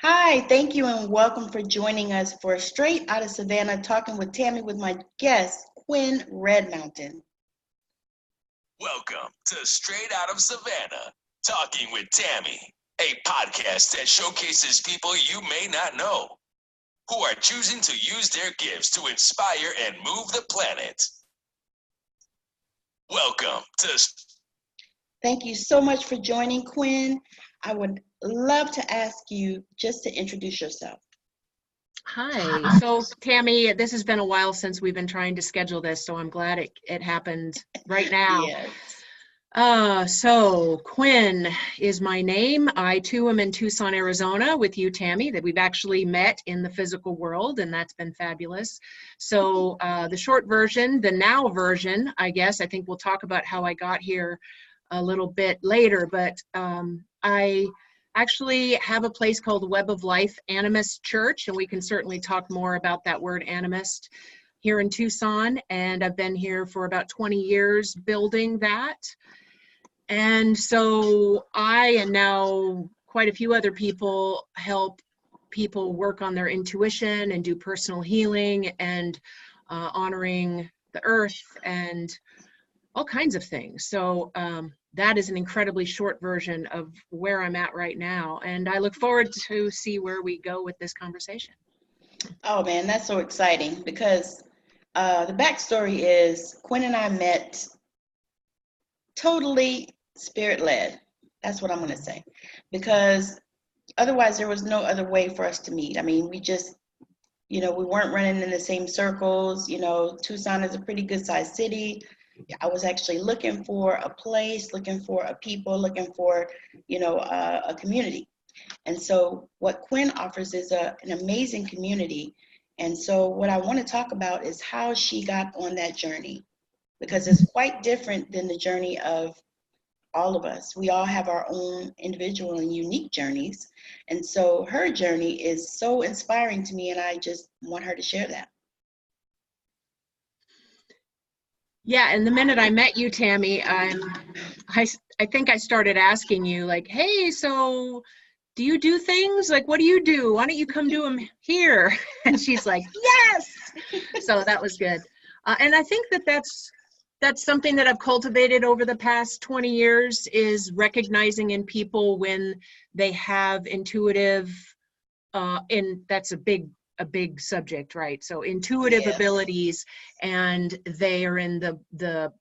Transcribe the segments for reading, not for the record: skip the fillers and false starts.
Hi, thank you and welcome for joining us for Straight Outta Savannah, talking with Tammi with my guest, Quynn Red Mountain. Welcome to Straight Out of Savannah, Talking with Tammi, a podcast that showcases people you may not know, who are choosing to use their gifts to inspire and move the planet. Welcome to... Thank you so much for joining, Quynn. I would love to ask you just to introduce yourself. Hi. So Tammi, this has been a while since we've been trying to schedule this, so I'm glad it happened right now. Yes. So Quynn is my name. I too am in Tucson, Arizona with you, Tammi, that we've actually met in the physical world, and that's been fabulous. So the short version, the now version, I think we'll talk about how I got here a little bit later, but I actually have a place called the Web of Life Animist Church, and we can certainly talk more about that word animist here in Tucson. And I've been here for about 20 years building that. And so I and now quite a few other people help people work on their intuition and do personal healing and honoring the earth and all kinds of things. So that is an incredibly short version of where I'm at right now. And I look forward to see where we go with this conversation. Oh man, that's so exciting because the backstory is Quynn and I met totally spirit-led. That's what I'm going to say. Because otherwise there was no other way for us to meet. I mean, we just, we weren't running in the same circles. Tucson is a pretty good sized city. I was actually looking for a place, looking for a people, looking for, a community. And so what Quynn offers is an amazing community. And so what I want to talk about is how she got on that journey, because it's quite different than the journey of all of us. We all have our own individual and unique journeys. And so her journey is so inspiring to me, and I just want her to share that. Yeah, and the minute I met you, Tammi, I think I started asking you, like, hey, so do you do things? Like, what do you do? Why don't you come do them here? And she's like, yes! So that was good. And I think that's something that I've cultivated over the past 20 years, is recognizing in people when they have intuitive, and that's a big subject, right? So intuitive abilities, and they are in the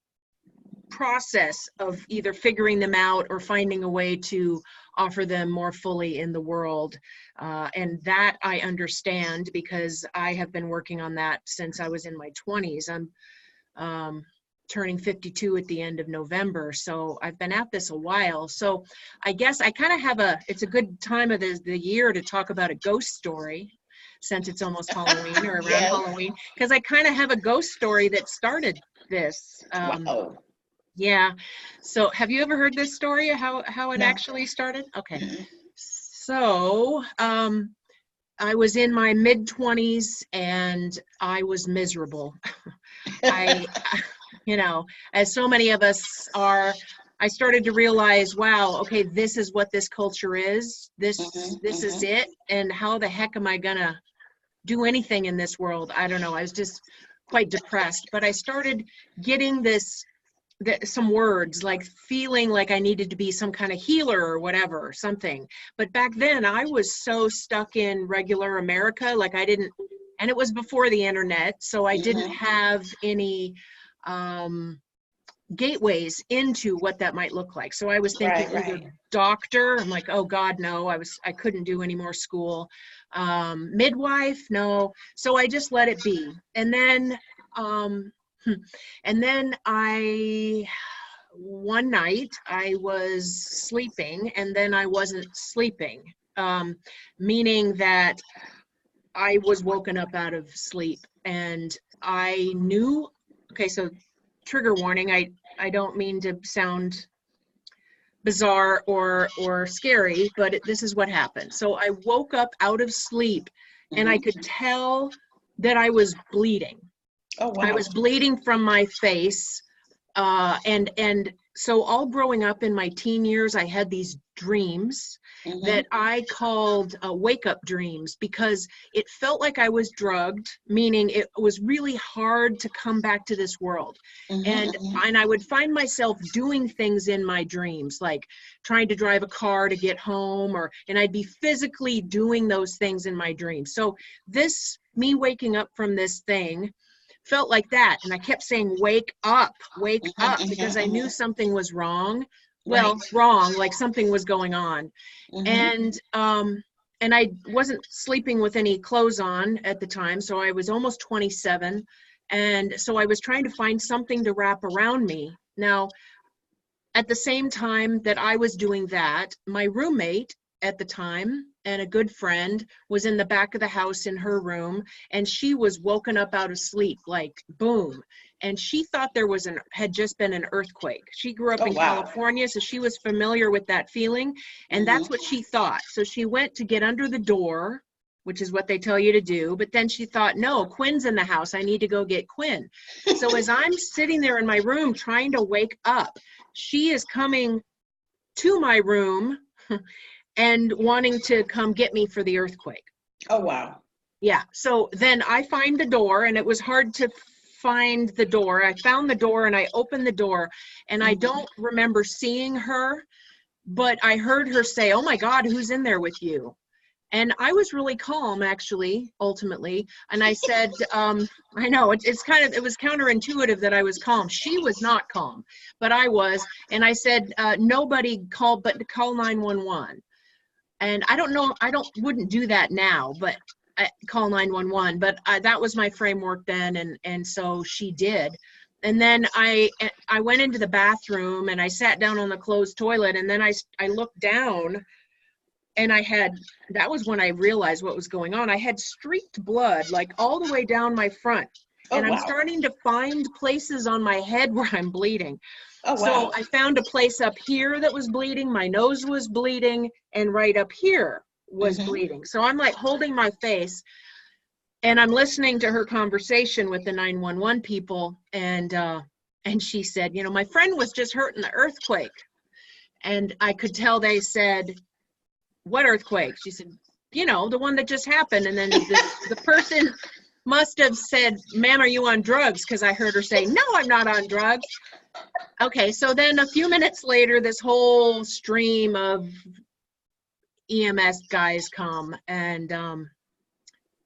process of either figuring them out or finding a way to offer them more fully in the world. And that I understand because I have been working on that since I was in my 20s. I'm turning 52 at the end of November. So I've been at this a while. So I guess I kind of have it's a good time of the year to talk about a ghost story, since it's almost Halloween or around Halloween, because I kind of have a ghost story that started this. Wow. Yeah. So have you ever heard this story, how it actually started? Okay. Mm-hmm. So I was in my mid-20s and I was miserable. As so many of us are, I started to realize, wow, okay, this is what this culture is. This is it. And how the heck am I gonna do anything in this world? I don't know. I was just quite depressed. But I started getting some words, like feeling like I needed to be some kind of healer or whatever, something. But back then I was so stuck in regular America, like and it was before the internet, so I didn't have any gateways into what that might look like. So I was thinking either doctor, I'm like, oh God, no, I couldn't do any more school. Midwife, no. So I just let it be. And then one night I was sleeping and then I wasn't sleeping, meaning that I was woken up out of sleep and I knew, okay, so trigger warning, I don't mean to sound bizarre or scary, but this is what happened. So I woke up out of sleep and I could tell that I was bleeding. Oh, wow. I was bleeding from my face, and so all growing up in my teen years, I had these dreams that I called wake-up dreams, because it felt like I was drugged, meaning it was really hard to come back to this world. And I would find myself doing things in my dreams, like trying to drive a car to get home, and I'd be physically doing those things in my dreams. So me waking up from this thing felt like that. And I kept saying, wake up, because I knew something was wrong. Well, wrong, like something was going on. And I wasn't sleeping with any clothes on at the time. So I was almost 27. And so I was trying to find something to wrap around me. Now, at the same time that I was doing that, my roommate at the time and a good friend was in the back of the house in her room, and she was woken up out of sleep, like boom. And she thought there had just been an earthquake. She grew up in California, so she was familiar with that feeling, and that's what she thought. So she went to get under the door, which is what they tell you to do. But then she thought, no, Quinn's in the house. I need to go get Quynn. So as I'm sitting there in my room trying to wake up, she is coming to my room and wanting to come get me for the earthquake. Oh, wow. Yeah. So then I find the door, and it was hard to find the door. I found the door and I opened the door, and I don't remember seeing her, but I heard her say, oh my God, who's in there with you? And I was really calm, actually, ultimately. And I said, I know it was counterintuitive that I was calm. She was not calm, but I was. And I said, nobody called, but call 911. And I don't know, wouldn't do that now, but I call 911, but that was my framework then. And so she did. And then I went into the bathroom and I sat down on the closed toilet, and then I looked down, and that was when I realized what was going on. I had streaked blood like all the way down my front. And I'm starting to find places on my head where I'm bleeding. Oh, wow. So I found a place up here that was bleeding. My nose was bleeding, and right up here was bleeding. So I'm like holding my face, and I'm listening to her conversation with the 911 people. And she said, my friend was just hurt in the earthquake. And I could tell they said, what earthquake? She said, the one that just happened. And then the person must have said, ma'am, are you on drugs? Because I heard her say, no, I'm not on drugs. Okay, so then a few minutes later, this whole stream of EMS guys come. And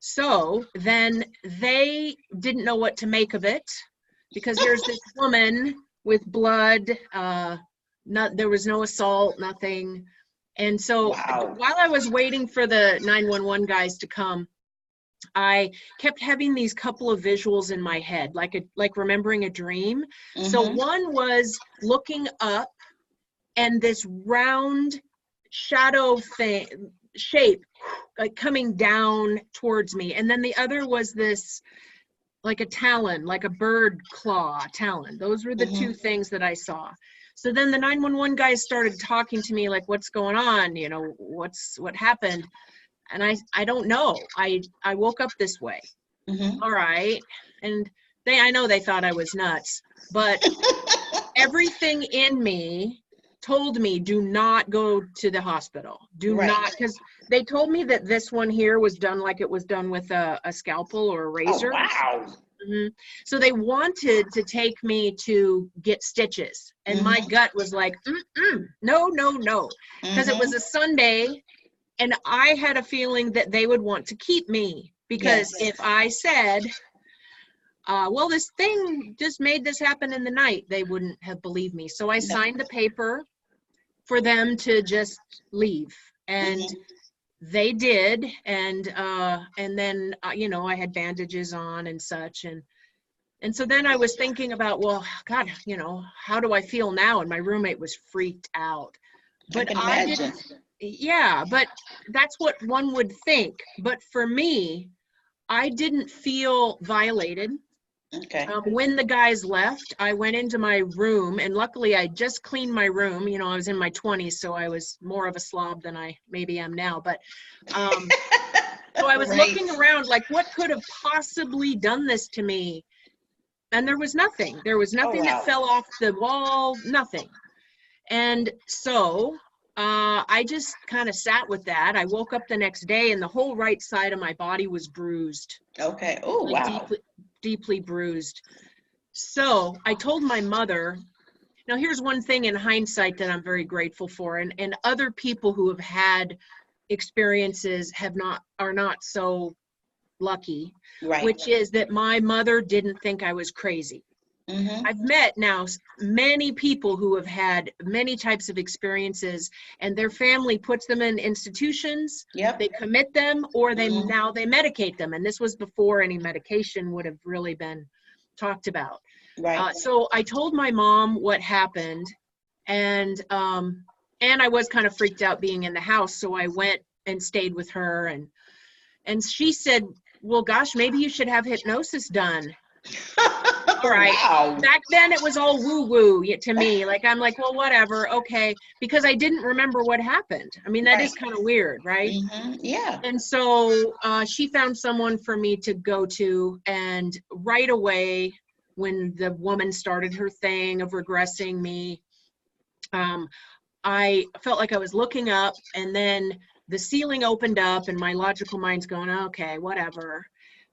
so then they didn't know what to make of it, because here's this woman with blood. There was no assault, nothing. And so while I was waiting for the 911 guys to come, I kept having these couple of visuals in my head, like remembering a dream. So one was looking up, and this round shadow shape like coming down towards me. And then the other was this like a talon, like a bird claw talon. Those were the two things that I saw. So then the 911 guys started talking to me like, what's going on? What happened? And I don't know. I woke up this way. All right. And I know they thought I was nuts, but everything in me told me, do not go to the hospital. Do not, because they told me that this one here was done like it was done with a scalpel or a razor. Oh, wow. So they wanted to take me to get stitches. And my gut was like, no, because it was a Sunday. And I had a feeling that they would want to keep me, because if I said, well, this thing just made this happen in the night, they wouldn't have believed me. So I signed the paper for them to just leave. And they did. And then, I had bandages on and such. And so then I was thinking about, well, God, how do I feel now? And my roommate was freaked out. But I didn't. Yeah, but that's what one would think. But for me, I didn't feel violated. Okay. When the guys left, I went into my room, and luckily I just cleaned my room. I was in my 20s, so I was more of a slob than I maybe am now. But so I was looking around like, what could have possibly done this to me? And there was nothing. There was nothing wow. that fell off the wall, nothing. And so I just kind of sat with that. I woke up the next day and the whole right side of my body was bruised. Okay. Oh, Like wow. deeply bruised. So I told my mother, now here's one thing in hindsight that I'm very grateful for, and other people who have had experiences are not so lucky, Right. which is that my mother didn't think I was crazy. Mm-hmm. I've met now many people who have had many types of experiences, and their family puts them in institutions. Yep. They commit them, or Mhm. now they medicate them. And this was before any medication would have really been talked about. Right. So I told my mom what happened, and I was kind of freaked out being in the house. So I went and stayed with her, and she said, well, gosh, maybe you should have hypnosis done. All right. Wow. Back then it was all woo-woo to me. Like, I'm like, well, whatever. Okay. Because I didn't remember what happened. I mean, that is Right. kind of weird, right? Mm-hmm. Yeah. And so she found someone for me to go to. And right away, when the woman started her thing of regressing me, I felt like I was looking up, and then the ceiling opened up and my logical mind's going, okay, whatever.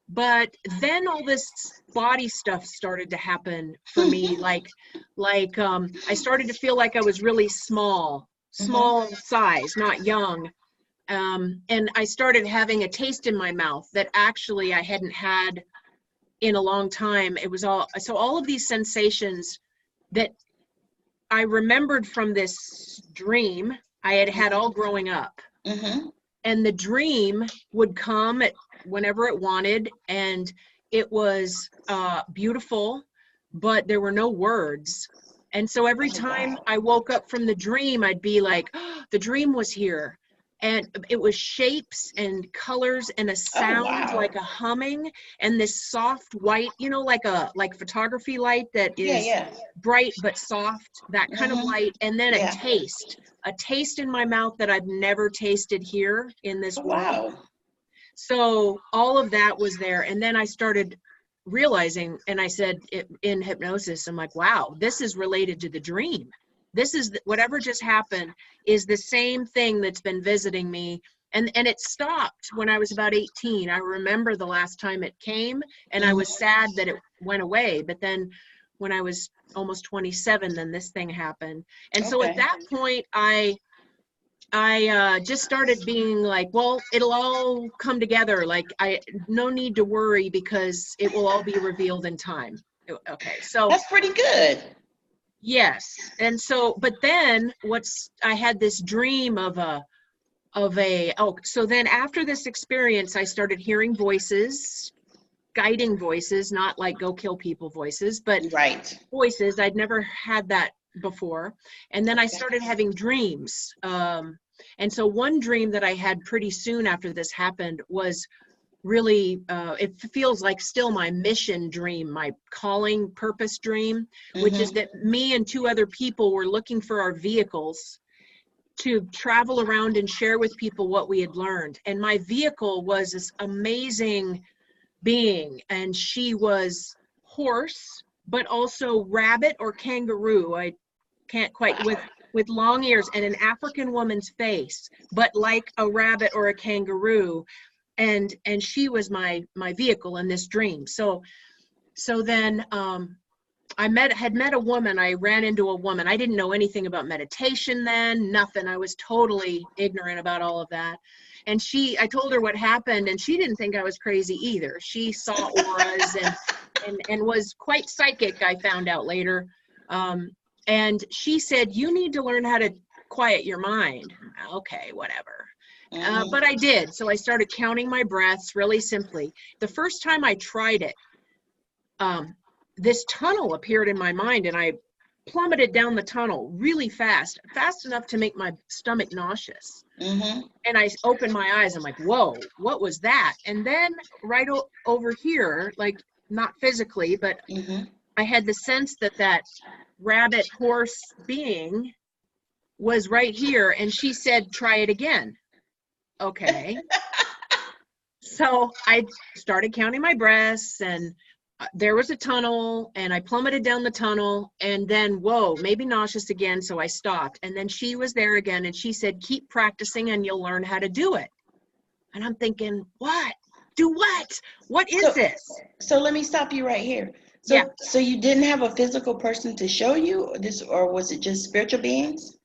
But then all this body stuff started to happen for me. like I started to feel like I was really small size, not young. And I started having a taste in my mouth that actually I hadn't had in a long time. It was all of these sensations that I remembered from this dream I had had all growing up. Mm-hmm. And the dream would come at whenever it wanted, and it was beautiful, but there were no words. And so every time I woke up from the dream, I'd be like, oh, the dream was here. And it was shapes and colors and a sound, wow. like a humming, and this soft white, like photography light that is bright but soft, that kind of light. And then a taste in my mouth that I've never tasted here in this world. Wow. So all of that was there. And then I started realizing, and I said in hypnosis, I'm like, wow, this is related to the dream. This is whatever just happened is the same thing that's been visiting me. And it stopped when I was about 18. I remember the last time it came, and I was sad that it went away. But then when I was almost 27, then this thing happened. And so at that point, I just started being like, well, it'll all come together. Like, no need to worry because it will all be revealed in time. Okay, so that's pretty good. Yes. And so, but then I had this dream so then after this experience, I started hearing voices, guiding voices, not like go kill people voices, but voices. I'd never had that before. And then I started having dreams. And so one dream that I had pretty soon after this happened was really, it feels like still my mission dream, my calling purpose dream, which is that me and two other people were looking for our vehicles to travel around and share with people what we had learned. And my vehicle was this amazing being, and she was horse, but also rabbit or kangaroo. I can't quite, with long ears and an African woman's face, but like a rabbit or a kangaroo. And she was my vehicle in this dream. So then I had met a woman. I ran into a woman. I didn't know anything about meditation then, nothing. I was totally ignorant about all of that. And I told her what happened, and she didn't think I was crazy either. She saw auras and was quite psychic, I found out later. And she said, you need to learn how to quiet your mind. Okay, whatever. But I did. So I started counting my breaths really simply. The first time I tried it, this tunnel appeared in my mind, and I plummeted down the tunnel really fast enough to make my stomach nauseous. And I opened my eyes. I'm like, whoa, what was that? And then right over here, like not physically, but I had the sense that rabbit horse being was right here. And she said, try it again. Okay. So I started counting my breaths, and there was a tunnel and I plummeted down the tunnel, and then, whoa, maybe nauseous again. So I stopped, and then she was there again and she said, keep practicing and you'll learn how to do it. And I'm thinking, what? Do what? What is this? So let me stop you right here. So, Yeah. So you didn't have a physical person to show you this, or was it just spiritual beings?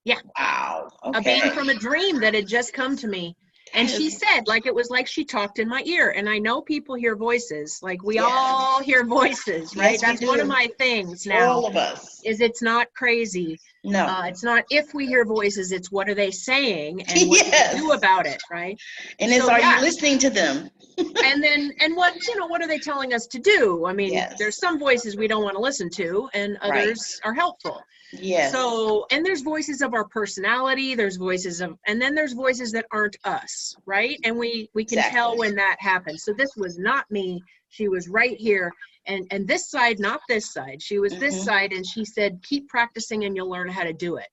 Yeah. Wow. A being Okay. from a dream that had just come to me. And she said, like, it was like she talked in my ear. And I know people hear voices, like we Yes. all hear voices, right? Yes, we That's one of do. my things now. All of us. Is it's not crazy. No. It's not if we hear voices, it's what are they saying and what Yes. do we do about it, right? And it's, So, are yeah. you listening to them? And what are they telling us to do? I mean, Yes. there's some voices we don't want to listen to, and others are helpful. Yes. So, and there's voices of our personality, there's voices of, and then there's voices that aren't us, right? And we can tell Exactly. when that happens. So this was not me. She was right here. And this side, not this side. She was this side, and she said, keep practicing and you'll learn how to do it.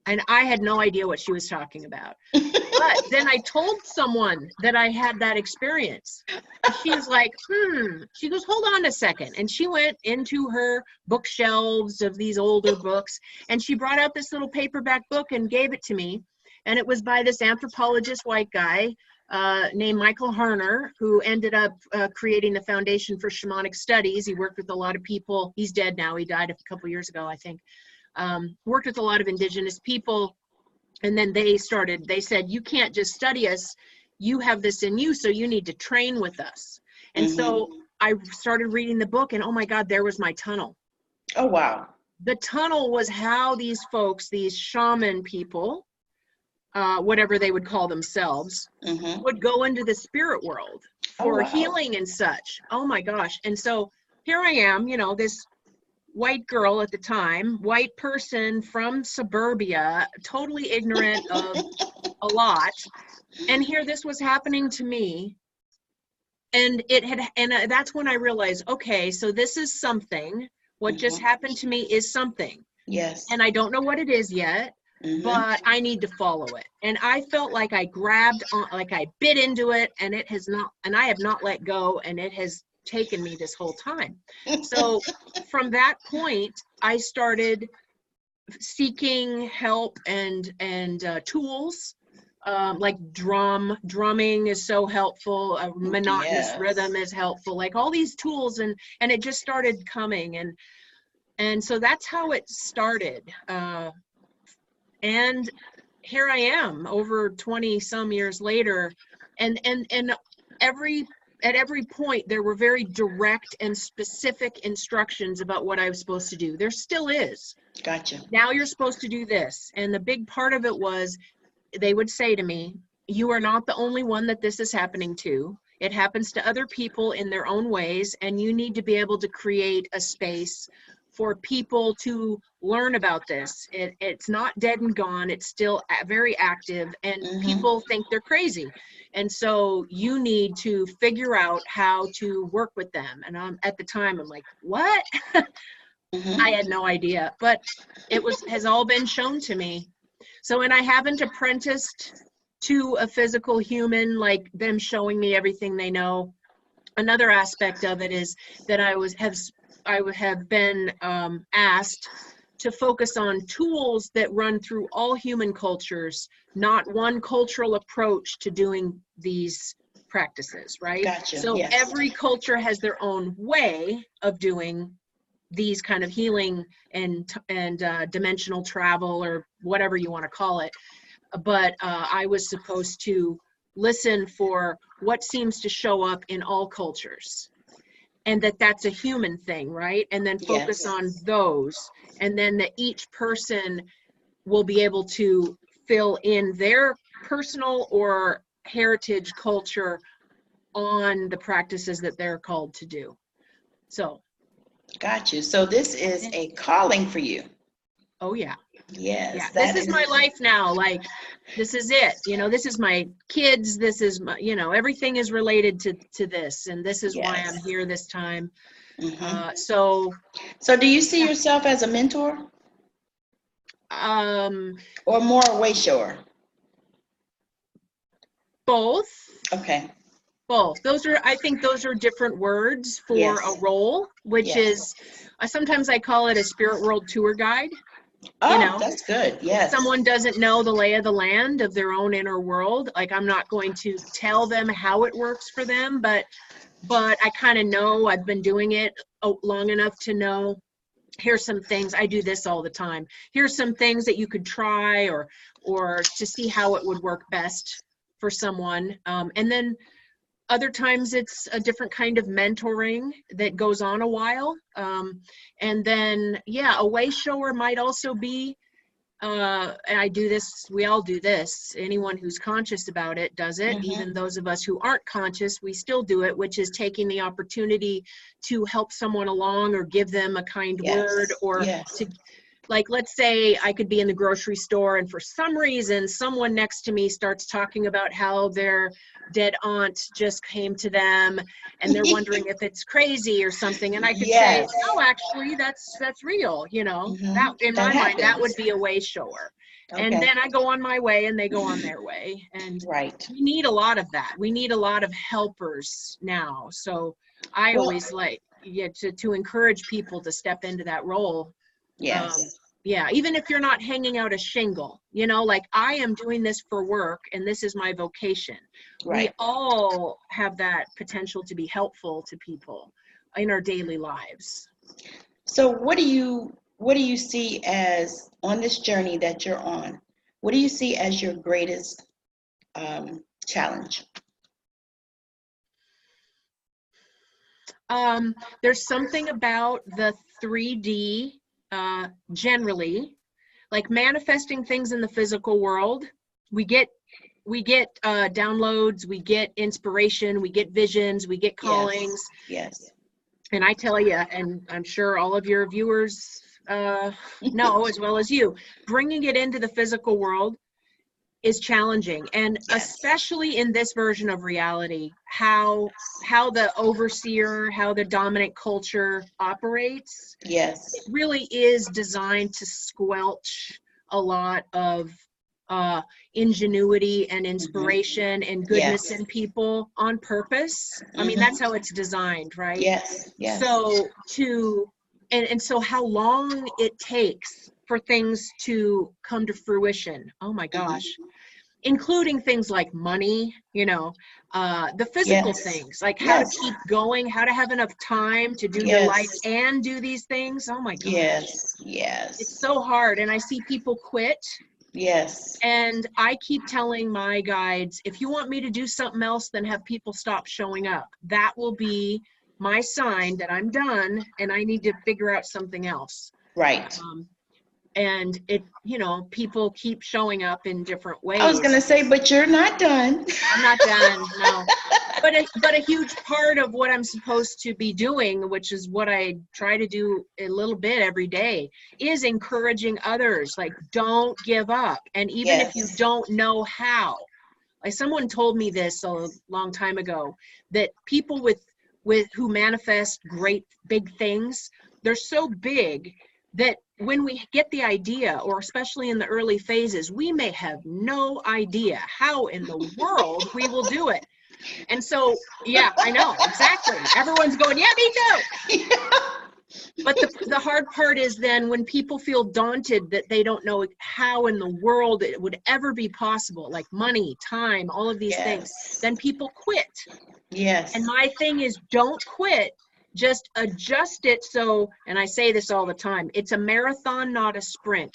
And I had no idea what she was talking about. But then I told someone that I had that experience. And she was like, She goes, hold on a second. And she went into her bookshelves of these older books, and she brought out this little paperback book and gave it to me. And it was by this anthropologist white guy named Michael Harner, who ended up creating the Foundation for Shamanic Studies. He worked with a lot of people. He's dead now. He died a couple years ago, I think. Worked with a lot of indigenous people. And then they said, you can't just study us. You have this in you, so you need to train with us. And so I started reading the book, and oh my God, there was my tunnel. Oh, wow. The tunnel was how these folks, these shaman people, whatever they would call themselves, would go into the spirit world for healing and such. Oh my gosh. And so here I am, this white girl at the time, white person from suburbia, totally ignorant of a lot. And here this was happening to me. And that's when I realized, okay, so this is something. What just happened to me is something. Yes. And I don't know what it is yet, but I need to follow it. And I felt like I grabbed on, like I bit into it, and I have not let go, and it has taken me this whole time. So from that point, I started seeking help and tools, like drumming is so helpful. A monotonous rhythm is helpful, like all these tools, and it just started coming. And so that's how it started. And here I am over 20 some years later. And at every point, there were very direct and specific instructions about what I was supposed to do. There still is. Gotcha. Now you're supposed to do this. And the big part of it was, they would say to me, you are not the only one that this is happening to. It happens to other people in their own ways, and you need to be able to create a space for people to learn about this. It's not dead and gone. It's still very active, and people think they're crazy. And so you need to figure out how to work with them. And at the time, I'm like, what? I had no idea, but has all been shown to me. So, and I haven't apprenticed to a physical human, like them showing me everything they know. Another aspect of it is that I have been asked to focus on tools that run through all human cultures, not one cultural approach to doing these practices, right? Gotcha. So yes. Every culture has their own way of doing these kind of healing and dimensional travel, or whatever you want to call it. But I was supposed to listen for what seems to show up in all cultures, and that's a human thing, right? And then focus on those, and then that each person will be able to fill in their personal or heritage culture on the practices that they're called to do. So. Got you. So this is a calling for you. Oh yeah. Yes. Yeah. This is my life now. Like, this is it. This is my kids. This is my, everything is related to this, and this is why I'm here this time. So do you see yourself as a mentor? Or more a way shower? Both. Okay. Both. I think those are different words for Yes. a role, which Yes. is, sometimes I call it a spirit world tour guide. Oh, that's good. Yes. Someone doesn't know the lay of the land of their own inner world. Like, I'm not going to tell them how it works for them, but I kind of know. I've been doing it long enough to know, here's some things. I do this all the time. Here's some things that you could try, or to see how it would work best for someone. And then other times it's a different kind of mentoring that goes on a while. And then, a way shower might also be, and I do this, we all do this. Anyone who's conscious about it does it. Even those of us who aren't conscious, we still do it, which is taking the opportunity to help someone along, or give them a kind word, or to, like, let's say I could be in the grocery store and for some reason someone next to me starts talking about how their dead aunt just came to them and they're wondering if it's crazy or something, and I could say, no, actually that's real, that in my mind that would be a way shower. And then I go on my way and they go on their way. And we need a lot of that. We need a lot of helpers now. So I always like to encourage people to step into that role. Even if you're not hanging out a shingle, like, I am doing this for work and this is my vocation. We all have that potential to be helpful to people in our daily lives. So what do you see as, on this journey that you're on, what do you see as your greatest challenge? There's something about the 3D, generally, like manifesting things in the physical world. We get downloads, we get inspiration, we get visions, we get callings. Yes. And I tell you, and I'm sure all of your viewers know as well as you, bringing it into the physical world is challenging. And especially in this version of reality, how the overseer, how the dominant culture operates, it really is designed to squelch a lot of ingenuity and inspiration and goodness in people on purpose. I mean, that's how it's designed, right? So so how long it takes for things to come to fruition, oh my gosh, including things like money, the physical things, like how to keep going, how to have enough time to do your life and do these things. Oh my gosh. It's so hard. And I see people quit. And I keep telling my guides, if you want me to do something else, then have people stop showing up. That will be my sign that I'm done and I need to figure out something else. And it, people keep showing up in different ways. I was going to say, but you're not done. I'm not done, no. But a huge part of what I'm supposed to be doing, which is what I try to do a little bit every day, is encouraging others. Like, don't give up. And even if you don't know how, like, someone told me this a long time ago, that people who manifest great big things, they're so big that when we get the idea, or especially in the early phases, we may have no idea how in the world we will do it. And so, I know, exactly. Everyone's going, me too. But the hard part is then when people feel daunted that they don't know how in the world it would ever be possible, like money, time, all of these things, then people quit. And my thing is, don't quit. Just adjust it. So, and I say this all the time, it's a marathon, not a sprint.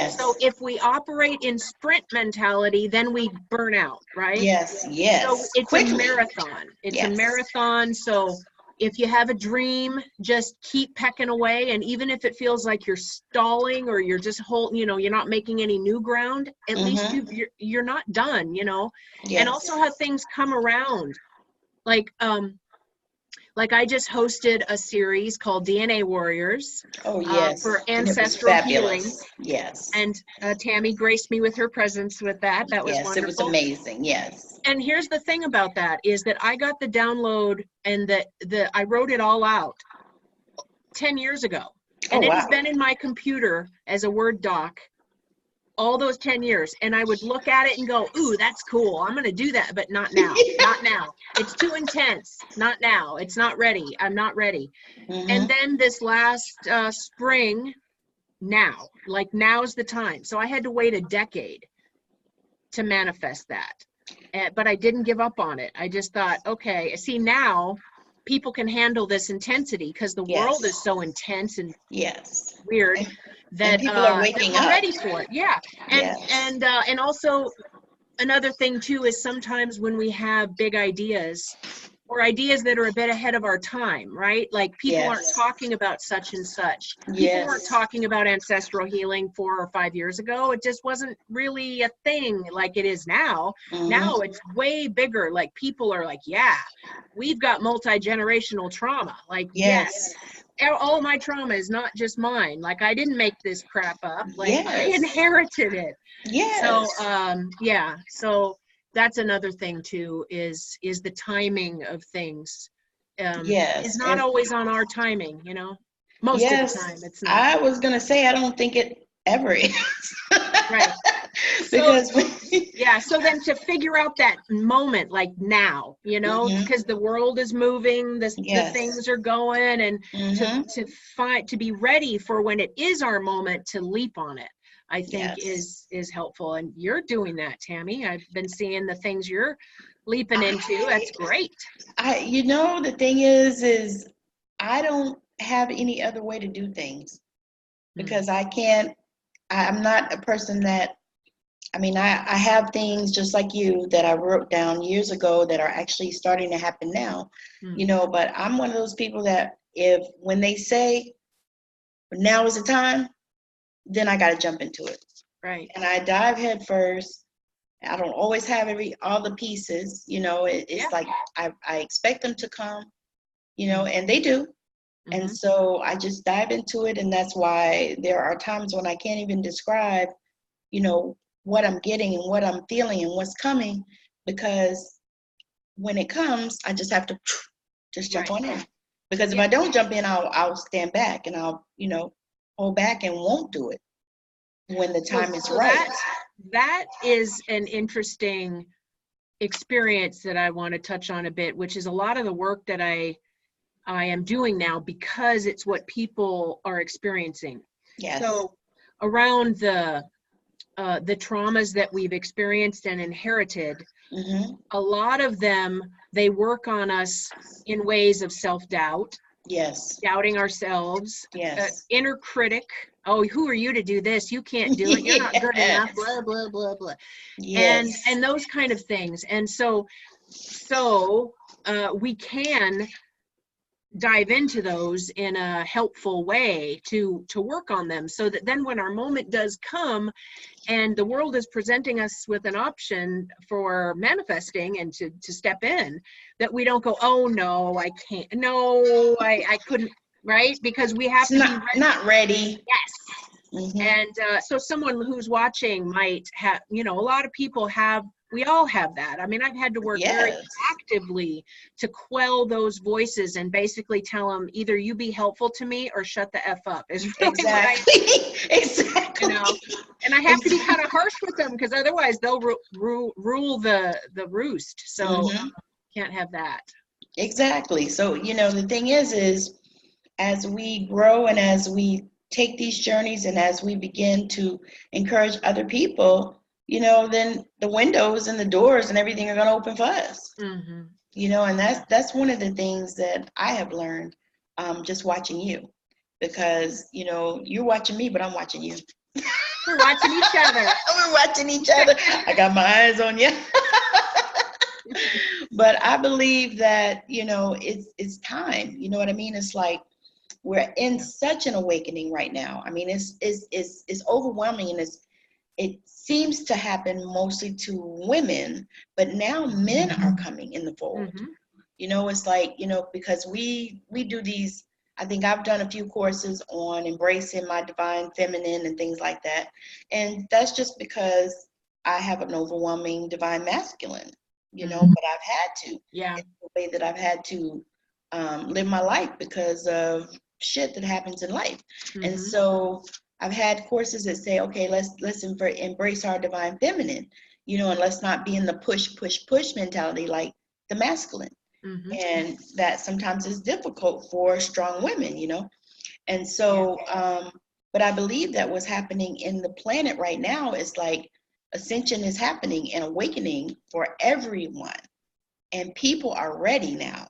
So if we operate in sprint mentality, then we burn out, right? So it's a marathon. It's a marathon. So if you have a dream, just keep pecking away. And even if it feels like you're stalling or you're just you're not making any new ground, at least you're not done, And also how things come around. Like I just hosted a series called DNA Warriors for ancestral healing. And Tammi graced me with her presence with that. That was wonderful. It was amazing. And here's the thing about that is that I got the download and I wrote it all out 10 years ago. And it has been in my computer as a Word doc all those 10 years. And I would look at it and go, ooh, that's cool. I'm going to do that, but not now. Not now. It's too intense. Not now. It's not ready. I'm not ready. And then this last spring, now's the time. So I had to wait a decade to manifest that. But I didn't give up on it. I just thought, okay, see, now people can handle this intensity because the world is so intense and weird that people are waking we're up. ready for it. Yeah. And also another thing too is sometimes when we have big ideas or ideas that are a bit ahead of our time, right? Like people aren't talking about such and such. People weren't talking about ancestral healing 4 or 5 years ago. It just wasn't really a thing like it is now. Now it's way bigger. Like people are like, yeah, we've got multi-generational trauma. Like, yes. All my trauma is not just mine. Like I didn't make this crap up. Like I inherited it. So, so that's another thing too, is the timing of things. It's not always on our timing, you know, most of the time it's not. I was going to say, I don't think it ever is. Right. Because so then to figure out that moment, like now, you know, because the world is moving, the things are going, and to be ready for when it is our moment to leap on it, I think is helpful. And you're doing that, Tammi. I've been seeing the things you're leaping into. That's great. You know, the thing is I don't have any other way to do things because I'm not a person that, I mean, I have things just like you that I wrote down years ago that are actually starting to happen now, you know, but I'm one of those people that when they say now is the time, then I got to jump into it. Right. And I dive head first. I don't always have all the pieces, you know, it's like I expect them to come, you know, and they do. And so I just dive into it. And that's why there are times when I can't even describe, you know, what I'm getting and what I'm feeling and what's coming, because when it comes, I just have to just jump on in. Because if I don't jump in, I'll stand back and I'll, you know, hold back and won't do it when the time is right. That is an interesting experience that I want to touch on a bit, which is a lot of the work that I am doing now because it's what people are experiencing. Yes. So around the traumas that we've experienced and inherited, a lot of them, they work on us in ways of self-doubt. Yes. Doubting ourselves. Yes. Inner critic. Oh, who are you to do this? You can't do it. You're not good enough. Blah, blah, blah, blah. Yes. And those kind of things. And so we can dive into those in a helpful way to work on them, so that then when our moment does come and the world is presenting us with an option for manifesting and to step in, that we don't go, oh no, I can't, no, I couldn't, right? Because we have to be not ready. Yes. And so someone who's watching might have, you know, a lot of people we all have that. I mean, I've had to work very actively to quell those voices and basically tell them, either you be helpful to me or shut the F up. Is really exactly. You know, and I have to be kind of harsh with them because otherwise they'll rule the roost. So can't have that. Exactly. So, you know, the thing is as we grow and as we take these journeys and as we begin to encourage other people, you know, then the windows and the doors and everything are going to open for us. You know, and that's one of the things that I have learned just watching you, because, you know, you're watching me, but I'm watching you. We're watching each other. We're watching each other. I got my eyes on you. But I believe that, you know, it's time. You know what I mean? It's like we're in such an awakening right now. I mean, it's overwhelming, and it seems to happen mostly to women, but now men are coming in the fold. You know, it's like, you know, because we do these, I think I've done a few courses on embracing my divine feminine and things like that. And that's just because I have an overwhelming divine masculine, you know, but I've had to. Yeah. It's the way that I've had to live my life because of shit that happens in life. And so I've had courses that say, okay, let's embrace our divine feminine, you know, and let's not be in the push, push, push mentality like the masculine. Mm-hmm. And that sometimes is difficult for strong women, you know. And so, but I believe that what's happening in the planet right now is like ascension is happening and awakening for everyone. And people are ready now.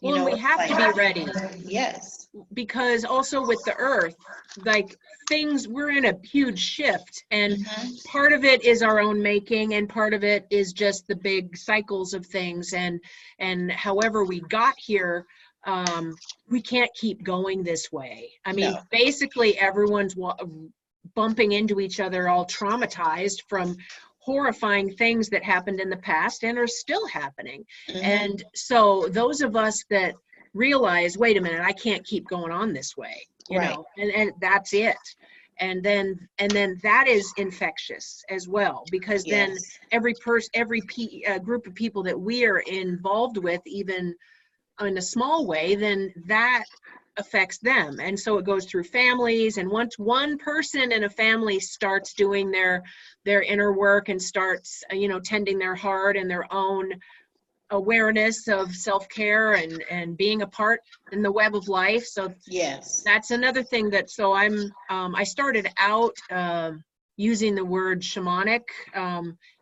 Well, and we it's have to be ready. Yes. Because also with the earth, like we're in a huge shift, and part of it is our own making, and part of it is just the big cycles of things, and however we got here, we can't keep going this way. I mean, basically everyone's bumping into each other, all traumatized from horrifying things that happened in the past and are still happening. And so those of us that realize, wait a minute, I can't keep going on this way, you know, and that's it. And then that is infectious as well, because then every group of people that we are involved with, even in a small way, then that affects them. And so it goes through families, and once one person in a family starts doing their inner work and starts, you know, tending their heart and their own awareness of self-care and being a part in the web of life. So that's another thing that, so I started out using the word shamanic.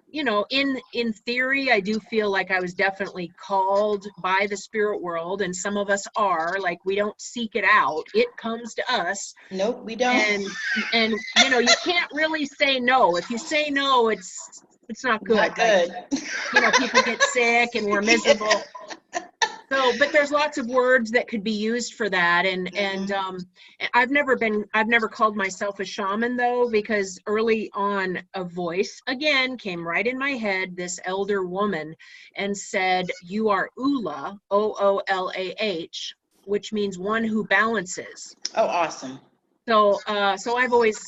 You know, in theory, I do feel like I was definitely called by the spirit world, and some of us are, like, we don't seek it out, it comes to us. Nope, we don't. And you know, you can't really say no. If you say no, it's not good. Not good. Like, you know, people get sick and we're miserable. So, but there's lots of words that could be used for that. And I've never called myself a shaman, though, because early on a voice again came right in my head, this elder woman, and said, you are Oolah, Oolah, which means one who balances. Oh, awesome. So I've always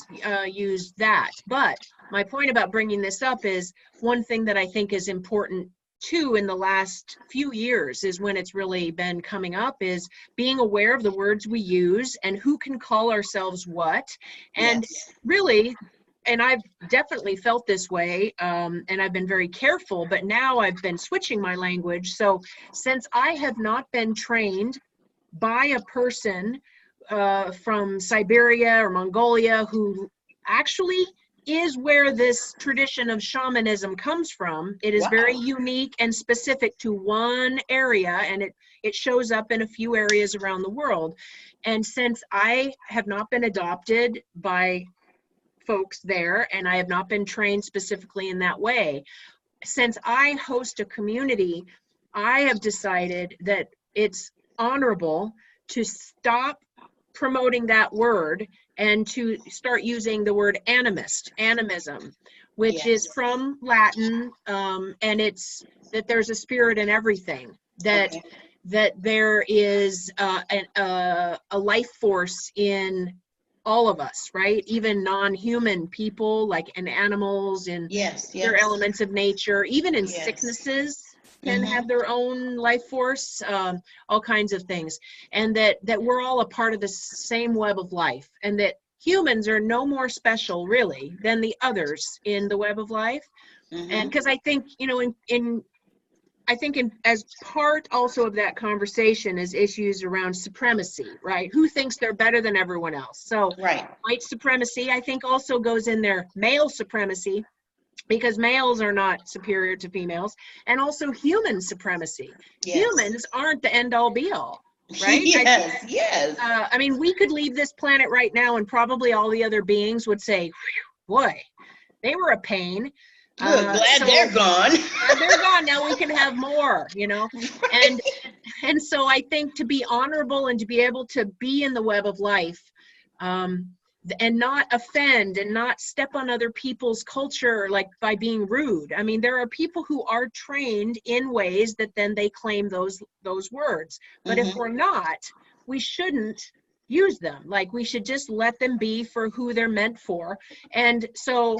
used that. But my point about bringing this up is one thing that I think is important too in the last few years, is when it's really been coming up, is being aware of the words we use and who can call ourselves what. And really, and I've definitely felt this way, and I've been very careful, but now I've been switching my language. So since I have not been trained by a person from Siberia or Mongolia, who actually is where this tradition of shamanism comes from. It is very unique and specific to one area, and it shows up in a few areas around the world. And since I have not been adopted by folks there, and I have not been trained specifically in that way, since I host a community, I have decided that it's honorable to stop promoting that word and to start using the word animism, which is from Latin, and it's that there's a spirit in everything, that there is a life force in all of us, right? Even non-human people, like in animals, and their elements of nature, even in sicknesses, can have their own life force, all kinds of things, and that we're all a part of the same web of life, and that humans are no more special really than the others in the web of life. And because I think, you know, as part also of that conversation is issues around supremacy, right? Who thinks they're better than everyone else? So white supremacy, I think, also goes in there, male supremacy, because males are not superior to females, and also human supremacy. Humans aren't the end all be all, right? I mean, we could leave this planet right now and probably all the other beings would say, boy, they were a pain. Glad they're gone. They're gone, now we can have more, you know. And so I think to be honorable and to be able to be in the web of life, and not offend and not step on other people's culture, like by being rude. I mean, there are people who are trained in ways that then they claim those words. But if we're not, we shouldn't use them. Like, we should just let them be for who they're meant for. And so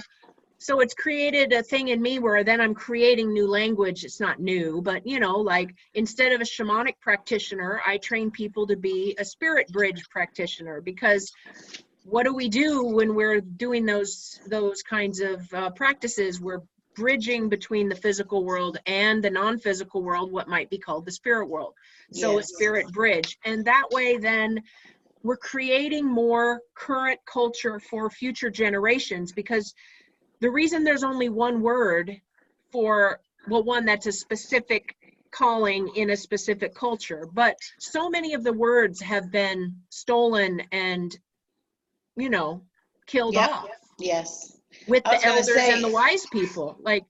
it's created a thing in me where then I'm creating new language. It's not new, but, you know, like, instead of a shamanic practitioner, I train people to be a spirit bridge practitioner, because what do we do when we're doing those kinds of practices? We're bridging between the physical world and the non-physical world, what might be called the spirit world. So a Yes. spirit bridge. And that way then we're creating more current culture for future generations, because the reason there's only one word for, well, one that's a specific calling in a specific culture, but so many of the words have been stolen and, you know, killed Yep. off Yes. with I was the gonna elders say- and the wise people. Like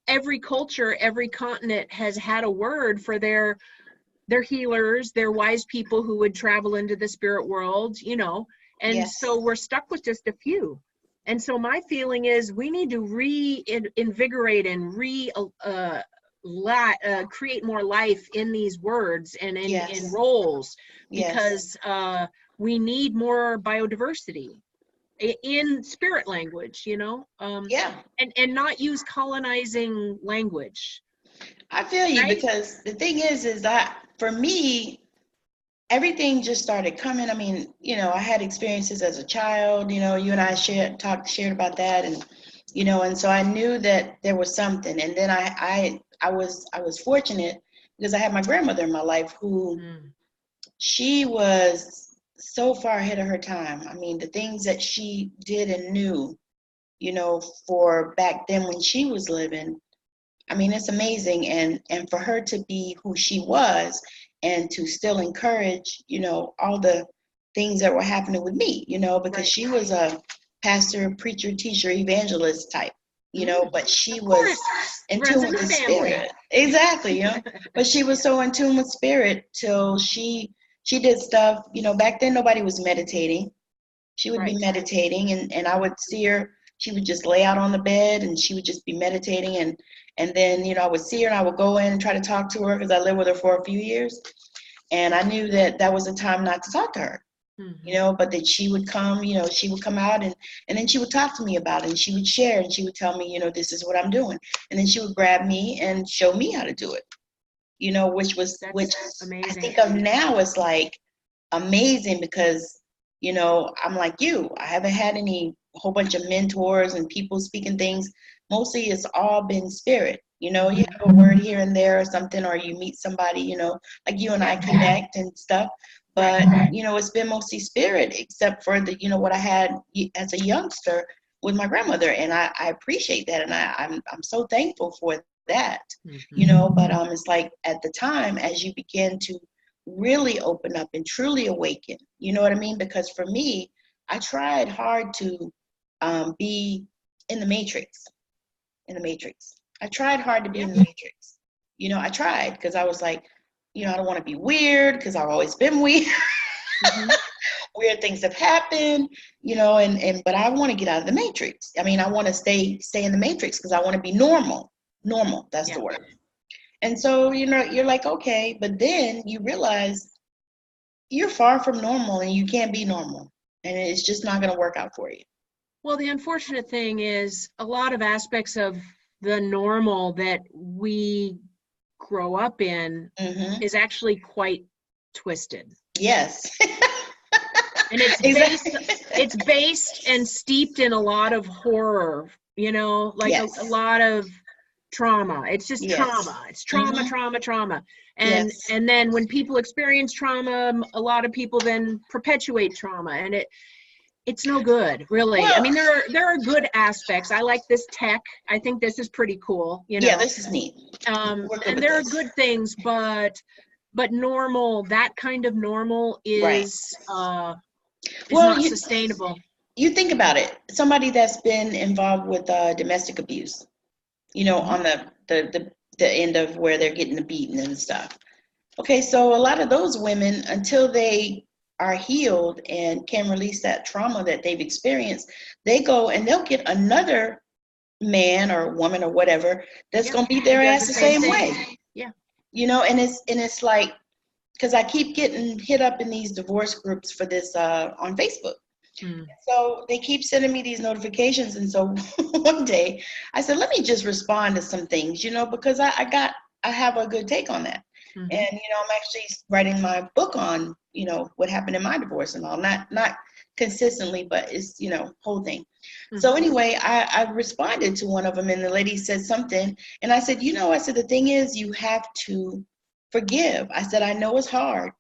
every culture, every continent has had a word for their healers, their wise people who would travel into the spirit world, you know, and Yes. so we're stuck with just a few. And so my feeling is we need to reinvigorate and create more life in these words and in Yes. roles, Yes. because we need more biodiversity in spirit language, you know, Yeah. and not use colonizing language. I feel you, Right? because the thing is that for me, everything just started coming. I mean, I had experiences as a child, you and I shared about that, and and so I knew that there was something. And then I was fortunate because I had my grandmother in my life who she was so far ahead of her time. I mean, the things that she did and knew, for back then when she was living, I mean, it's amazing. And for her to be who she was and to still encourage, all the things that were happening with me, because Right. she was a pastor, preacher, teacher, evangelist type, but she Of was course. in Runs tune in with the the family. spirit. Exactly, but she was so in tune with spirit till she did stuff, back then nobody was meditating. She would be Right. meditating, and I would see her. She would just lay out on the bed and she would just be meditating. And then, I would see her and I would go in and try to talk to her because I lived with her for a few years. And I knew that that was a time not to talk to her, but that she would come, she would come out and then she would talk to me about it, and she would share and she would tell me, this is what I'm doing. And then she would grab me and show me how to do it, which That's I amazing. think of now as like amazing because, I'm like you. I haven't had whole bunch of mentors and people speaking things. Mostly it's all been spirit. You have a word here and there or something, or you meet somebody, like you and I connect and stuff. But, it's been mostly spirit, except for the, what I had as a youngster with my grandmother. And I appreciate that. And I'm so thankful for that, but it's like at the time, as you begin to really open up and truly awaken, you know what I mean? Because for me, I tried hard to be in the matrix. I tried hard to be in the matrix. I tried because I was like, I don't want to be weird because I've always been weird. Weird things have happened, but I want to get out of the matrix. I mean, I want to stay in the matrix because I want to be normal. That's the word. And so, you're like, okay, but then you realize you're far from normal and you can't be normal, and it's just not going to work out for you. Well, the unfortunate thing is a lot of aspects of the normal that we grow up in is actually quite twisted. Yes. And it's based and steeped in a lot of horror, like a lot of trauma. It's just trauma. It's trauma. And and then when people experience trauma, a lot of people then perpetuate trauma, and it's no good, really. Well, I mean, there are good aspects. I like this tech. I think this is pretty cool, Yeah, this is neat. And there are good things, but normal, that kind of normal is not sustainable. You think about it. Somebody that's been involved with domestic abuse, on the end of where they're getting the beating and stuff. Okay, so a lot of those women, until they are healed and can release that trauma that they've experienced, they go and they'll get another man or woman or whatever that's going to beat their ass the same way. Yeah. And it's like, because I keep getting hit up in these divorce groups for this on Facebook. So they keep sending me these notifications. And so one day I said, let me just respond to some things, because I have a good take on that. And, I'm actually writing my book on, what happened in my divorce and all, not consistently, but it's, whole thing. So anyway, I responded to one of them, and the lady said something, and I said, I said, the thing is, you have to forgive. I said, I know it's hard.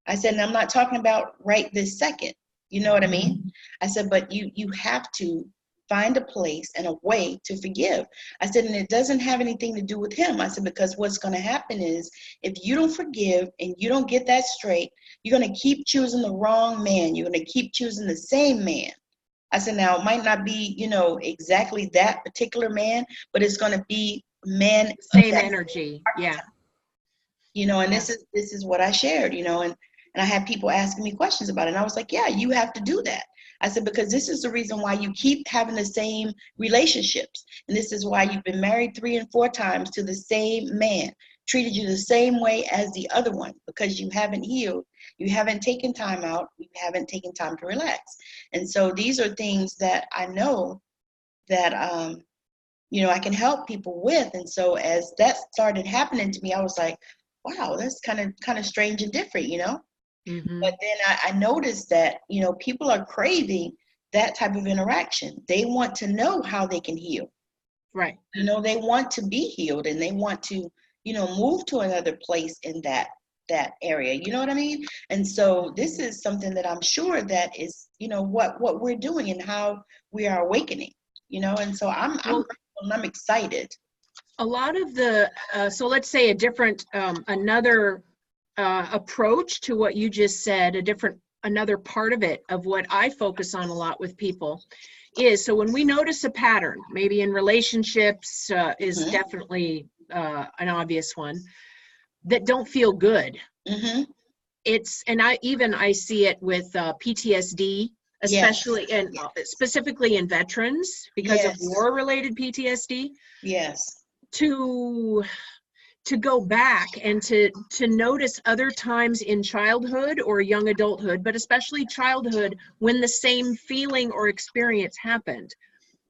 I said, and I'm not talking about right this second. You know what I mean? I said, but you have to find a place and a way to forgive. I said, and it doesn't have anything to do with him. I said, because what's going to happen is if you don't forgive and you don't get that straight, you're going to keep choosing the wrong man. You're going to keep choosing the same man. I said, now it might not be, exactly that particular man, but it's going to be man. Same energy. Yeah. And this is what I shared, and I had people asking me questions about it. And I was like, yeah, you have to do that. I said, because this is the reason why you keep having the same relationships. And this is why you've been married 3 and 4 times to the same man, treated you the same way as the other one, because you haven't healed. You haven't taken time out. You haven't taken time to relax. And so these are things that I know that, I can help people with. And so as that started happening to me, I was like, wow, that's kind of strange and different, Mm-hmm. But then I noticed that, people are craving that type of interaction. They want to know how they can heal. Right. They want to be healed, and they want to, move to another place in that area. You know what I mean? And so this is something that I'm sure that is, what we're doing and how we are awakening, and so I'm excited. A lot of the, so let's say a different, another approach to what you just said, another part of it, of what I focus on a lot with people is, so when we notice a pattern, maybe in relationships is definitely an obvious one, that don't feel good. Mm-hmm. And I see it with PTSD, especially and specifically in veterans because of war-related PTSD. Yes. To go back and to notice other times in childhood or young adulthood, but especially childhood, when the same feeling or experience happened,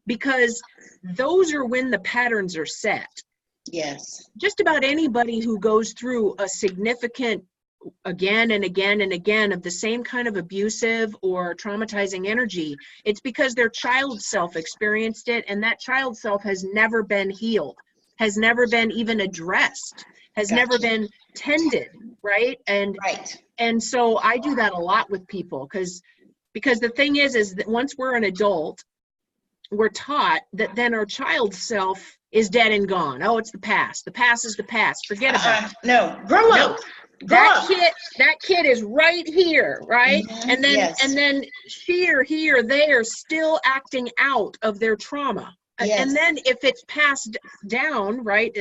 because those are when the patterns are set. Yes. Just about anybody who goes through a significant again and again and again of the same kind of abusive or traumatizing energy, it's because their child self experienced it, and that child self has never been healed, has never been even addressed, has never been tended, right? And so I do that a lot with people, because the thing is that once we're an adult, we're taught that then our child self is dead and gone. Oh, it's the past. The past is the past. Forget about it. No, grow up. That kid is right here, right? Mm-hmm. And then she or he or they are still acting out of their trauma. Yes. And then if it's passed down, right,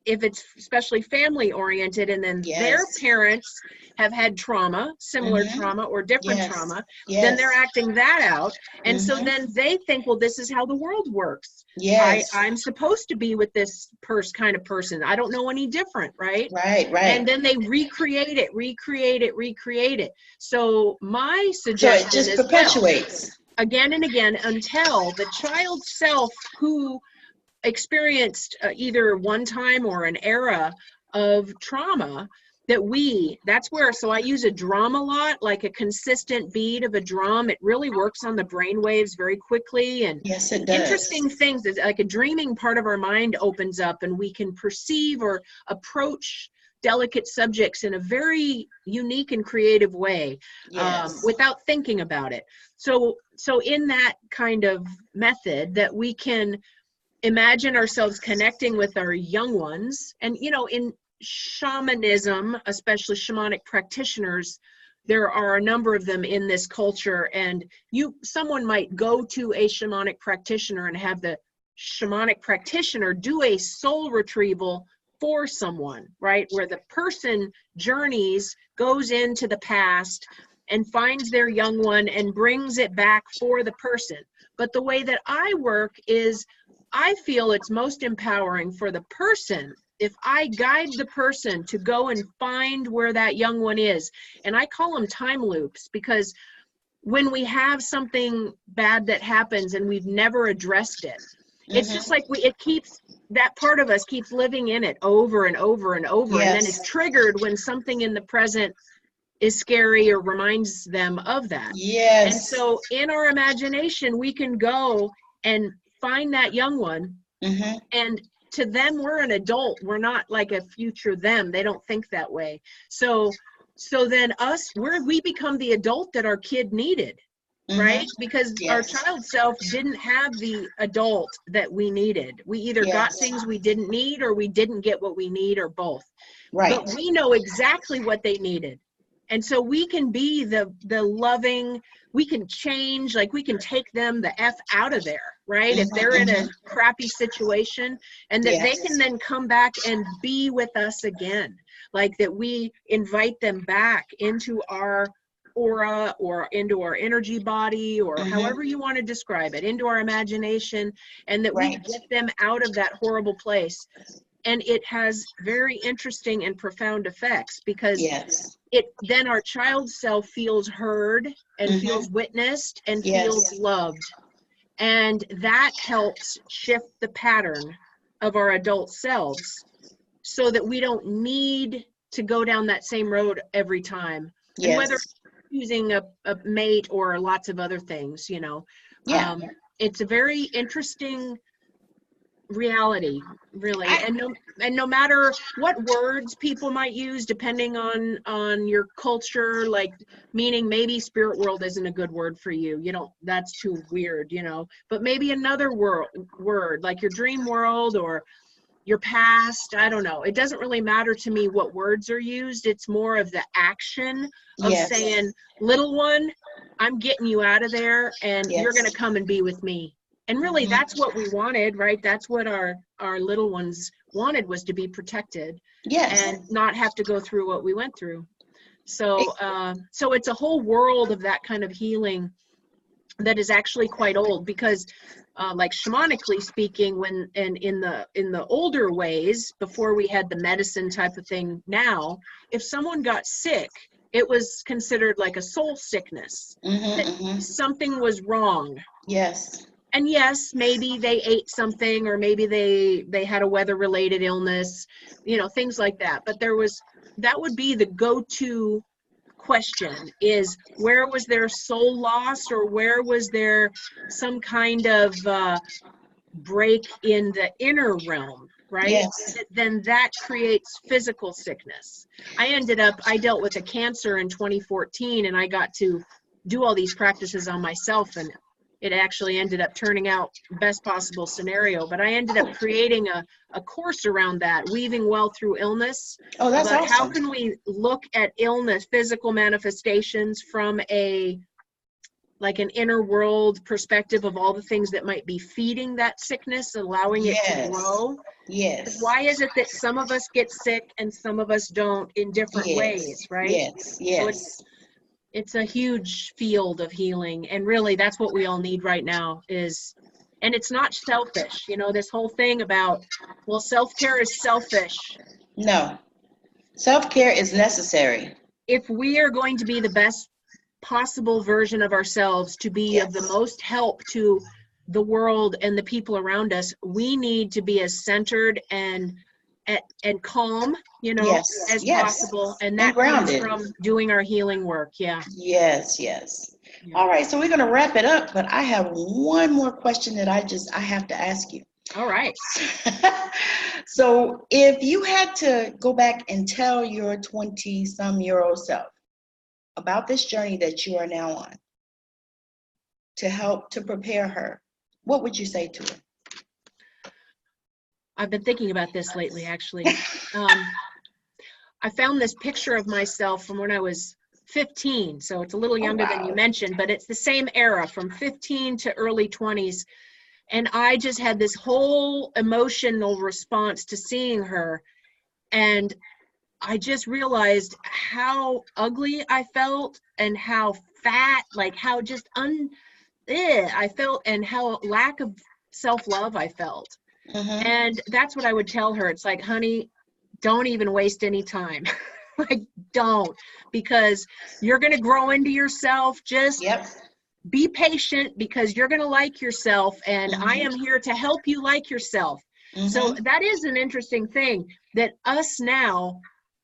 if it's especially family oriented, and then their parents have had trauma, similar trauma or different trauma, then they're acting that out. And so then they think, well, this is how the world works. Yes. I'm supposed to be with this kind of person. I don't know any different, right? Right. And then they recreate it. So my suggestion is, it just perpetuates. Again and again, until the child self who experienced either one time or an era of trauma, so I use a drum a lot, like a consistent beat of a drum. It really works on the brain waves very quickly. And yes, it does. Interesting things, is like a dreaming part of our mind opens up, and we can perceive or approach delicate subjects in a very unique and creative way, without thinking about it. So in that kind of method, that we can imagine ourselves connecting with our young ones. And in shamanism, especially shamanic practitioners, there are a number of them in this culture, and someone might go to a shamanic practitioner and have the shamanic practitioner do a soul retrieval for someone, right, where the person journeys, goes into the past and finds their young one and brings it back for the person. But the way that I work is, I feel it's most empowering for the person if I guide the person to go and find where that young one is. And I call them time loops, because when we have something bad that happens and we've never addressed it, it's just like that part of us keeps living in it over and over and over. And then it's triggered when something in the present is scary or reminds them of that. Yes. And so in our imagination, we can go and find that young one. Mm-hmm. And to them, we're an adult. We're not like a future them. They don't think that way. So then we become the adult that our kid needed, right? Because our child self didn't have the adult that we needed. We either got things we didn't need, or we didn't get what we need, or both. Right. But we know exactly what they needed. And so we can be the loving, we can change, like we can take them the F out of there, right? If they're in a crappy situation, and that they can then come back and be with us again. Like that we invite them back into our aura or into our energy body, or however you want to describe it, into our imagination, and that we get them out of that horrible place. And it has very interesting and profound effects, because then our child self feels heard and feels witnessed and feels loved. And that helps shift the pattern of our adult selves, so that we don't need to go down that same road every time. And whether using a mate or lots of other things, it's a very interesting reality, really. And no matter what words people might use, depending on your culture, like meaning maybe spirit world isn't a good word for you, that's too weird, but maybe another word like your dream world or your past, I don't know. It doesn't really matter to me what words are used. It's more of the action of saying, little one, I'm getting you out of there, and you're going to come and be with me. And really, that's what we wanted, right? That's what our little ones wanted, was to be protected and not have to go through what we went through. So it's a whole world of that kind of healing that is actually quite old, because like shamanically speaking, in the older ways, before we had the medicine type of thing, now, if someone got sick, it was considered like a soul sickness, that something was wrong. Yes. And yes, maybe they ate something, or maybe they had a weather-related illness, things like that. But that would be the go-to question, is where was their soul lost, or where was there some kind of break in the inner realm, right? Yes. Then that creates physical sickness. I dealt with a cancer in 2014, and I got to do all these practices on myself, and it actually ended up turning out best possible scenario. But I ended up creating a course around that, weaving well through illness. Oh, that's about awesome. How can we look at illness, physical manifestations, from an inner world perspective of all the things that might be feeding that sickness, allowing it to grow. Yes. Why is it that some of us get sick and some of us don't, in different ways, right? Yes. So it's a huge field of healing, and really that's what we all need right now and it's not selfish, this whole thing about, well, self-care is selfish. No, self-care is necessary. If we are going to be the best possible version of ourselves, to be of the most help to the world and the people around us, we need to be as centered and calm, as possible. And that comes from doing our healing work. Yes. All right, so we're going to wrap it up, but I have one more question that I have to ask you. All right. So if you had to go back and tell your 20-some-year-old self about this journey that you are now on, to help to prepare her, what would you say to her? I've been thinking about this lately, actually. I found this picture of myself from when I was 15, so it's a little younger than you mentioned, but it's the same era, from 15 to early 20s. And I just had this whole emotional response to seeing her. And I just realized how ugly I felt, and how fat, like how just I felt, and how lack of self-love I felt. And that's what I would tell her. It's like, honey, don't even waste any time. Like, don't, because you're going to grow into yourself. Just be patient, because you're going to like yourself, and I am here to help you like yourself. So that is an interesting thing, that us now,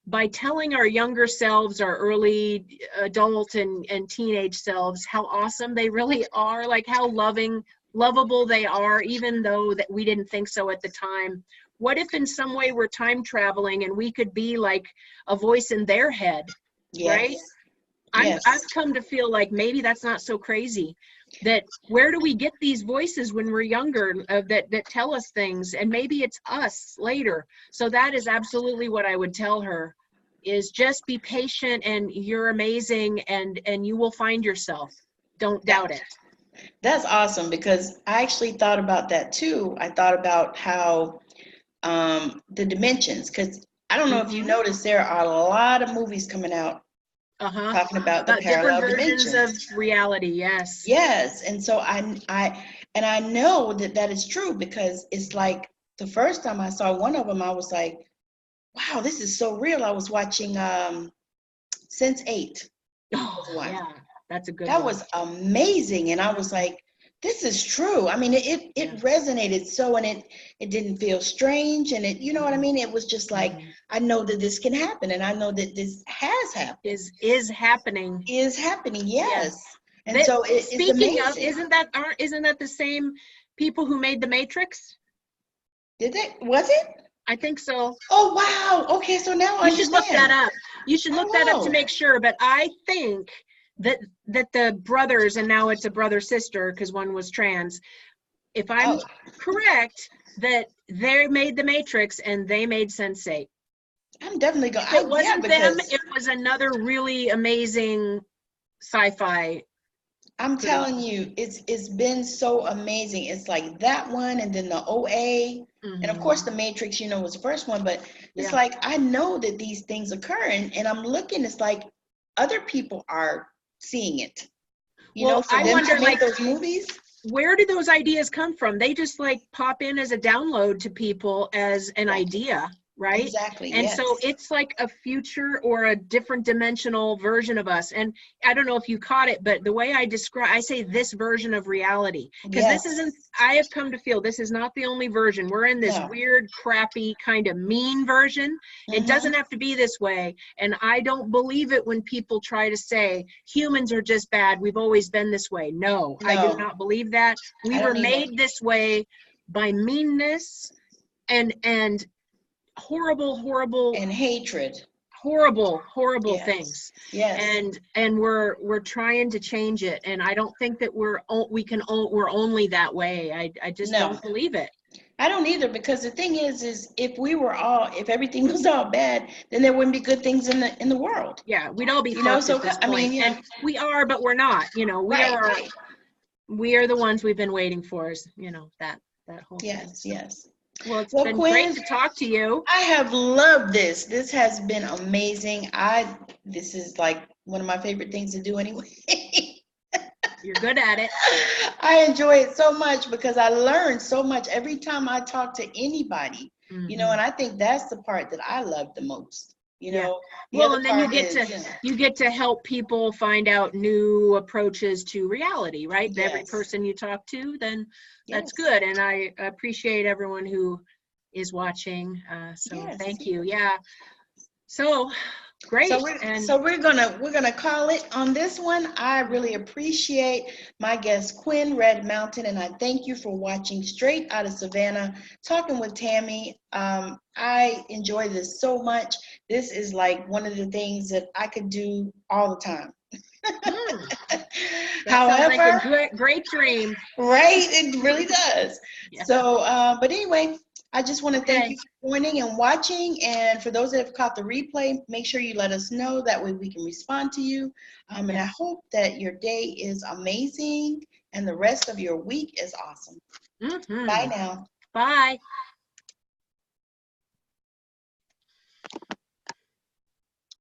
by telling our younger selves, our early adult and teenage selves, how awesome they really are, like how lovable they are, even though that we didn't think so at the time. What if in some way we're time traveling and we could be like a voice in their head, right? Yes. I've come to feel like maybe that's not so crazy. That where do we get these voices when we're younger that tell us things, and maybe it's us later. So that is absolutely what I would tell her, is just be patient, and you're amazing, and you will find yourself. Don't doubt it. That's awesome, because I actually thought about that too. I thought about how the dimensions, because I don't know if you noticed, there are a lot of movies coming out talking about the parallel different versions dimensions of reality. Yes. Yes, and so I know that is true, because it's like the first time I saw one of them, I was like, wow, this is so real. I was watching Sense8. Oh, yeah, that's a good That one. was amazing, and I was like, this is true. I mean, it resonated so, and it didn't feel strange, and it, you know what I mean? It was just like, I know that this can happen, and I know that this has happened. Is happening. Is happening, yes. And That, so it's speaking amazing. of, isn't that the same people who made the Matrix? Did they? Was it? I think so. Oh, wow. Okay, so now I You should look that understand. up. You should look that up to make sure. But I think that the brothers, and now it's a brother sister because one was trans, if I'm correct, that they made the Matrix and they made Sense8. I'm definitely going. If it wasn't them, it was another really amazing sci-fi. I'm telling you, it's been so amazing. It's like that one, and then the OA, and of course the Matrix, you know, was the first one. But it's like, I know that these things occur, and I'm looking. It's like other people are seeing it. You know, for them to make those movies. Where do those ideas come from? They just like pop in as a download to people as an idea, right? Exactly. And so it's like a future or a different dimensional version of us. And I don't know if you caught it, but the way I say this version of reality, because this isn't, I have come to feel this is not the only version. We're in this weird, crappy, kind of mean version. It doesn't have to be this way. And I don't believe it when people try to say humans are just bad. We've always been this way. No, I do not believe that. We were made this way by meanness and horrible and hatred, horrible things. Yes. And we're trying to change it, and I don't think that we're only that way. I just don't believe it. I don't either, because the thing is if everything was all bad, then there wouldn't be good things in the world. Yeah, we'd all be fucked at this point. And we are, but we're not. You know, we are the ones we've been waiting for. Is, you know, that whole thing. So. Yes. Well, it's been great to talk to you. I have loved this. This has been amazing. This is like one of my favorite things to do anyway. You're good at it. I enjoy it so much because I learn so much every time I talk to anybody, you know, and I think that's the part that I love the most. You know, well, and then you get to help people find out new approaches to reality, right? Yes. Every person you talk to, then that's good. And I appreciate everyone who is watching. So thank you. Yeah. So great. So we're gonna call it on this one. I really appreciate my guest Quynn Red Mountain, and I thank you for watching Straight Outta Savannah, talking with Tammi. I enjoy this so much. This is like one of the things that I could do all the time. However, sounds like a great dream. Right, it really does. Yeah. So, but anyway, I just want to thank you for joining and watching. And for those that have caught the replay, make sure you let us know. That way we can respond to you. And I hope that your day is amazing and the rest of your week is awesome. Bye now. Bye.